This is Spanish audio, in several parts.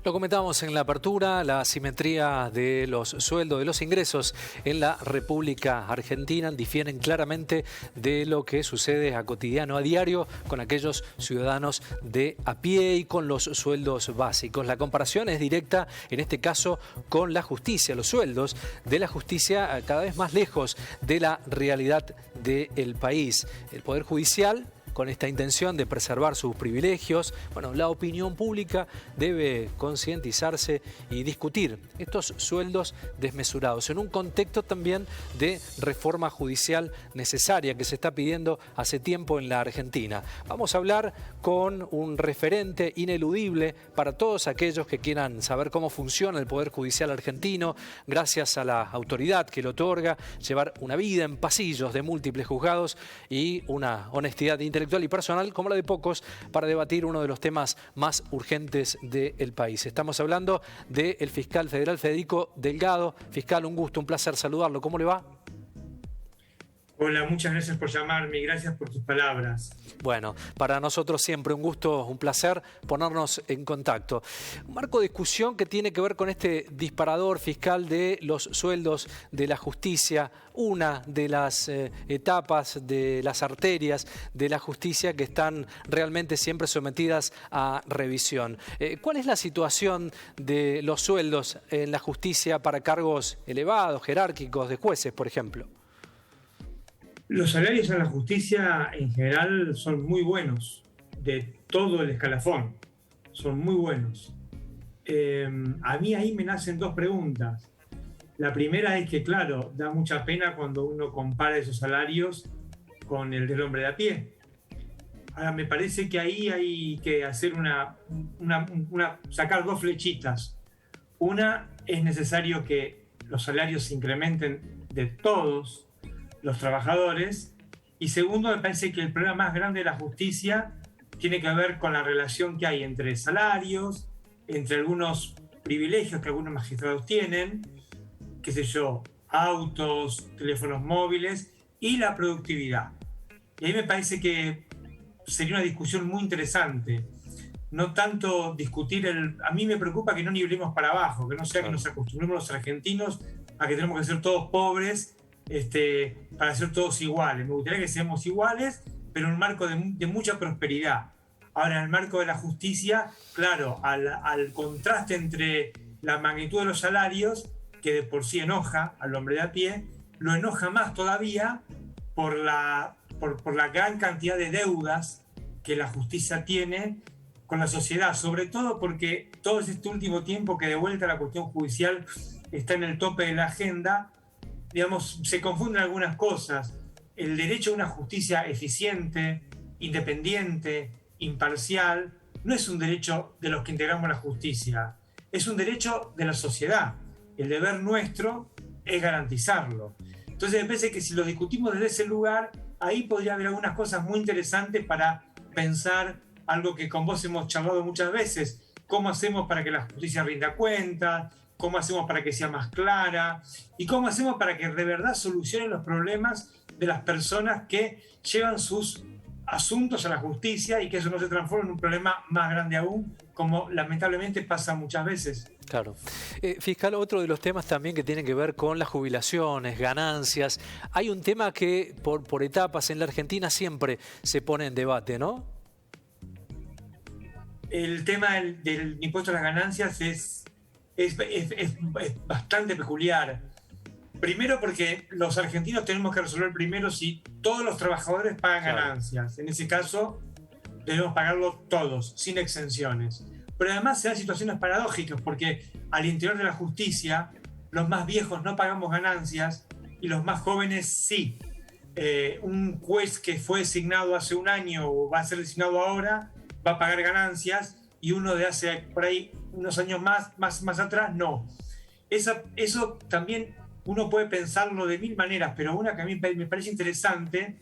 Lo comentábamos en la apertura, la asimetría de los sueldos, de los ingresos en la República Argentina difieren claramente de lo que sucede a cotidiano, a diario, con aquellos ciudadanos de a pie y con los sueldos básicos. La comparación es directa, en este caso, con la justicia. Los sueldos de la justicia cada vez más lejos de la realidad del país. El Poder Judicial, con esta intención de preservar sus privilegios, bueno, la opinión pública debe concientizarse y discutir estos sueldos desmesurados en un contexto también de reforma judicial necesaria que se está pidiendo hace tiempo en la Argentina. Vamos a hablar con un referente ineludible para todos aquellos que quieran saber cómo funciona el Poder Judicial argentino, gracias a la autoridad que lo otorga, llevar una vida en pasillos de múltiples juzgados y una honestidad intelectual y personal como la de pocos para debatir uno de los temas más urgentes del país. Estamos hablando del fiscal federal Federico Delgado. Fiscal, un gusto, un placer saludarlo. ¿Cómo le va? Hola, muchas gracias por llamarme y gracias por tus palabras. Bueno, para nosotros siempre un gusto, un placer ponernos en contacto. Un marco de discusión que tiene que ver con este disparador fiscal de los sueldos de la justicia, una de las etapas, de las arterias de la justicia que están realmente siempre sometidas a revisión. ¿Cuál es la situación de los sueldos en la justicia para cargos elevados, jerárquicos, de jueces, por ejemplo? Los salarios en la justicia en general son muy buenos, de todo el escalafón, son muy buenos. A mí ahí me nacen dos preguntas. La primera es que, claro, da mucha pena cuando uno compara esos salarios con el del hombre de a pie. Ahora, me parece que ahí hay que hacer sacar dos flechitas. Una, es necesario que los salarios se incrementen de todos los trabajadores, y segundo, me parece que el problema más grande de la justicia tiene que ver con la relación que hay entre salarios, entre algunos privilegios que algunos magistrados tienen, qué sé yo, autos, teléfonos móviles y la productividad. Y ahí me parece que sería una discusión muy interesante. No tanto discutir a mí me preocupa que no nivelemos para abajo, que no sea que nos acostumbremos los argentinos a que tenemos que ser todos pobres para ser todos iguales. Me gustaría que seamos iguales, pero en un marco de mucha prosperidad. Ahora, en el marco de la justicia, claro, al contraste entre la magnitud de los salarios, que de por sí enoja al hombre de a pie, lo enoja más todavía por la gran cantidad de deudas que la justicia tiene con la sociedad, sobre todo porque todo este último tiempo que de vuelta la cuestión judicial está en el tope de la agenda, digamos, se confunden algunas cosas. El derecho a una justicia eficiente, independiente, imparcial, no es un derecho de los que integramos la justicia, es un derecho de la sociedad. El deber nuestro es garantizarlo. Entonces me parece que si lo discutimos desde ese lugar, ahí podría haber algunas cosas muy interesantes para pensar algo que con vos hemos charlado muchas veces. ¿Cómo hacemos para que la justicia rinda cuentas? ¿Cómo hacemos para que sea más clara? ¿Y cómo hacemos para que de verdad solucionen los problemas de las personas que llevan sus asuntos a la justicia y que eso no se transforme en un problema más grande aún, como lamentablemente pasa muchas veces? Claro. Fiscal, otro de los temas también que tienen que ver con las jubilaciones, ganancias. Hay un tema que por etapas en la Argentina siempre se pone en debate, ¿no? El tema del impuesto a las ganancias es bastante peculiar. Primero porque los argentinos tenemos que resolver primero si todos los trabajadores pagan ganancias. En ese caso debemos pagarlo todos, sin exenciones. Pero además se dan situaciones paradójicas porque al interior de la justicia los más viejos no pagamos ganancias y los más jóvenes sí. Un juez que fue designado hace un año o va a ser designado ahora va a pagar ganancias y uno de hace por ahí unos años más atrás no. Eso también uno puede pensarlo de mil maneras, pero una que a mí me parece interesante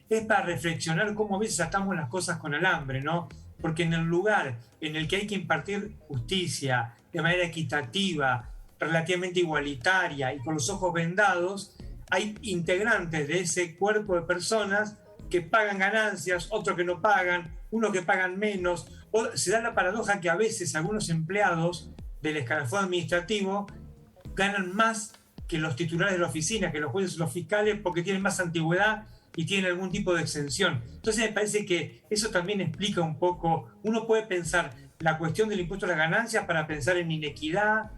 es para reflexionar cómo a veces atamos las cosas con alambre, ¿no? Porque en el lugar en el que hay que impartir justicia de manera equitativa, relativamente igualitaria y con los ojos vendados, hay integrantes de ese cuerpo de personas que pagan ganancias, otros que no pagan, unos que pagan menos, O se da la paradoja que a veces algunos empleados del escalafón administrativo ganan más que los titulares de la oficina, que los jueces o los fiscales, porque tienen más antigüedad y tienen algún tipo de exención. Entonces me parece que eso también explica un poco, uno puede pensar la cuestión del impuesto a las ganancias para pensar en inequidad,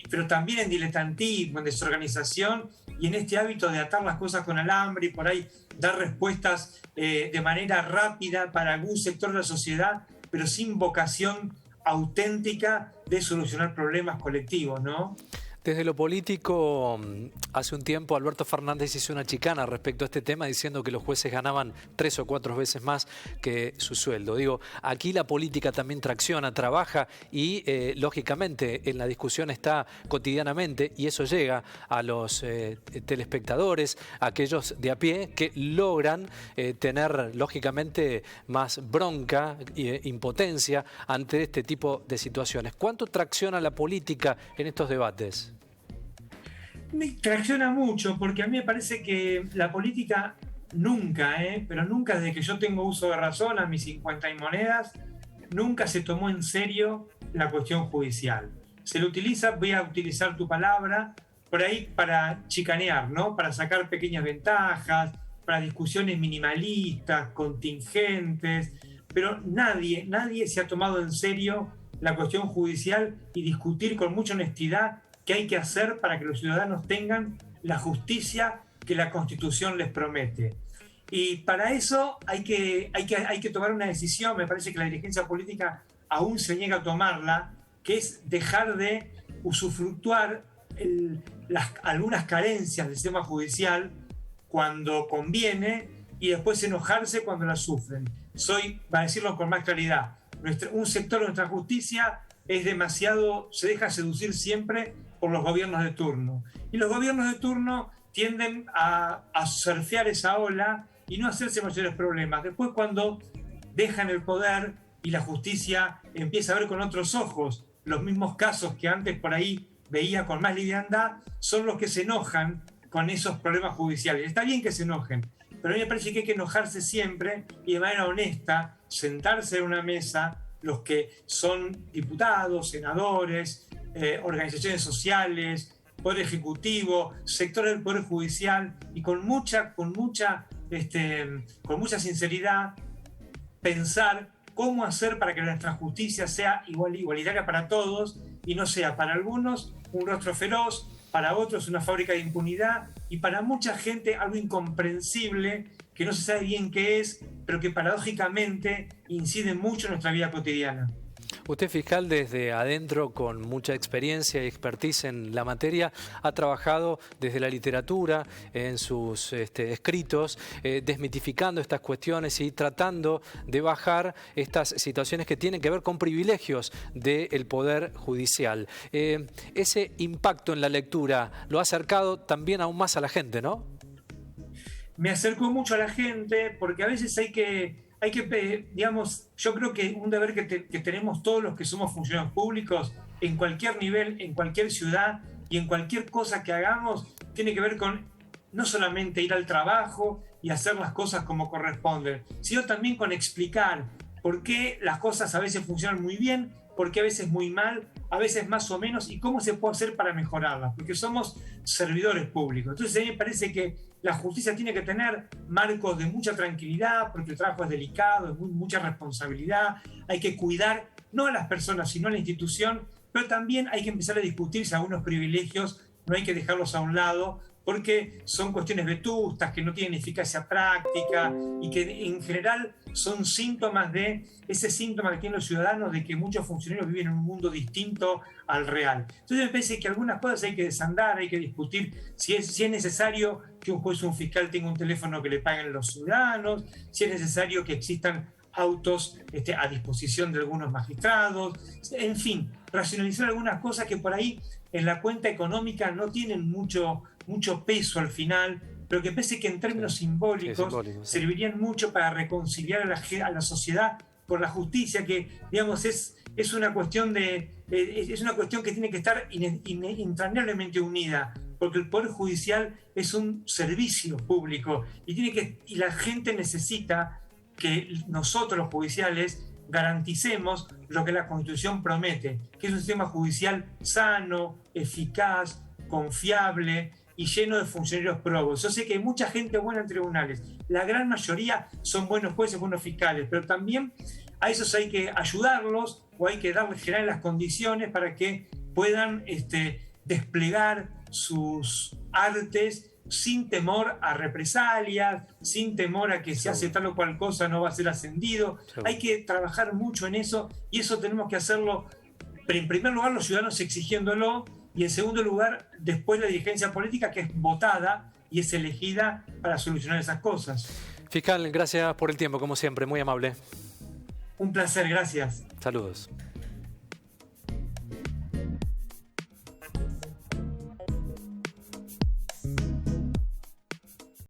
pero también en diletantismo, en desorganización y en este hábito de atar las cosas con alambre y por ahí dar respuestas de manera rápida para algún sector de la sociedad, pero sin vocación auténtica de solucionar problemas colectivos, ¿no? Desde lo político, hace un tiempo Alberto Fernández hizo una chicana respecto a este tema diciendo que los jueces ganaban 3 o 4 veces más que su sueldo. Digo, aquí la política también tracciona, trabaja y lógicamente en la discusión está cotidianamente y eso llega a los telespectadores, a aquellos de a pie que logran tener lógicamente más bronca e impotencia ante este tipo de situaciones. ¿Cuánto tracciona la política en estos debates? Me tracciona mucho porque a mí me parece que la política nunca, pero nunca desde que yo tengo uso de razón a mis 50 y monedas, nunca se tomó en serio la cuestión judicial. Se lo utiliza, voy a utilizar tu palabra, por ahí para chicanear, ¿no? Para sacar pequeñas ventajas, para discusiones minimalistas, contingentes, pero nadie se ha tomado en serio la cuestión judicial y discutir con mucha honestidad qué hay que hacer para que los ciudadanos tengan la justicia que la Constitución les promete. Y para eso hay que tomar una decisión, me parece que la dirigencia política aún se niega a tomarla, que es dejar de usufructuar algunas carencias del sistema judicial cuando conviene y después enojarse cuando las sufren. Para decirlo con más claridad, un sector de nuestra justicia se deja seducir siempre por los gobiernos de turno. Y los gobiernos de turno tienden a surfear esa ola y no hacerse mayores problemas. Después, cuando dejan el poder y la justicia empieza a ver con otros ojos los mismos casos que antes por ahí veía con más liviandad, son los que se enojan con esos problemas judiciales. Está bien que se enojen, pero a mí me parece que hay que enojarse siempre y de manera honesta, sentarse en una mesa, los que son diputados, senadores, organizaciones sociales, Poder Ejecutivo, sectores del Poder Judicial, y con mucha sinceridad pensar cómo hacer para que nuestra justicia sea igualitaria para todos y no sea para algunos un rostro feroz, para otros una fábrica de impunidad y para mucha gente algo incomprensible que no se sabe bien qué es, pero que paradójicamente incide mucho en nuestra vida cotidiana. Usted, fiscal, desde adentro, con mucha experiencia y expertise en la materia, ha trabajado desde la literatura, en sus escritos, desmitificando estas cuestiones y tratando de bajar estas situaciones que tienen que ver con privilegios del Poder Judicial. Ese impacto en la lectura lo ha acercado también aún más a la gente, ¿no? Me acercó mucho a la gente porque a veces hay que, digamos, yo creo que un deber que tenemos todos los que somos funcionarios públicos en cualquier nivel, en cualquier ciudad y en cualquier cosa que hagamos, tiene que ver con no solamente ir al trabajo y hacer las cosas como corresponden, sino también con explicar por qué las cosas a veces funcionan muy bien, por qué a veces muy mal, a veces más o menos, y cómo se puede hacer para mejorarlas, porque somos servidores públicos. Entonces a mí me parece que la justicia tiene que tener marcos de mucha tranquilidad, porque el trabajo es delicado, es mucha responsabilidad, hay que cuidar no a las personas, sino a la institución, pero también hay que empezar a discutir si algunos privilegios no hay que dejarlos a un lado, porque son cuestiones vetustas, que no tienen eficacia práctica y que en general son síntomas de ese síntoma que tienen los ciudadanos de que muchos funcionarios viven en un mundo distinto al real. Entonces me parece que algunas cosas hay que desandar, hay que discutir si es necesario que un juez o un fiscal tenga un teléfono que le paguen los ciudadanos, si es necesario que existan autos a disposición de algunos magistrados, en fin, racionalizar algunas cosas que por ahí en la cuenta económica no tienen mucho peso al final, pero que parece que en términos simbólicos servirían mucho para reconciliar a la sociedad por la justicia, que digamos es una cuestión que tiene que estar entrañablemente unida, porque el Poder Judicial es un servicio público y la gente necesita que nosotros los judiciales garanticemos lo que la Constitución promete, que es un sistema judicial sano, eficaz, confiable y lleno de funcionarios probos. Yo sé que hay mucha gente buena en tribunales, la gran mayoría son buenos jueces, buenos fiscales, pero también a esos hay que ayudarlos o hay que generar las condiciones para que puedan desplegar sus artes sin temor a represalias, sin temor a que si hace tal o cual cosa no va a ser ascendido. Hay que trabajar mucho en eso y eso tenemos que hacerlo, en primer lugar, los ciudadanos exigiéndolo y en segundo lugar, después la dirigencia política que es votada y es elegida para solucionar esas cosas. Fiscal, gracias por el tiempo, como siempre, muy amable. Un placer, gracias. Saludos.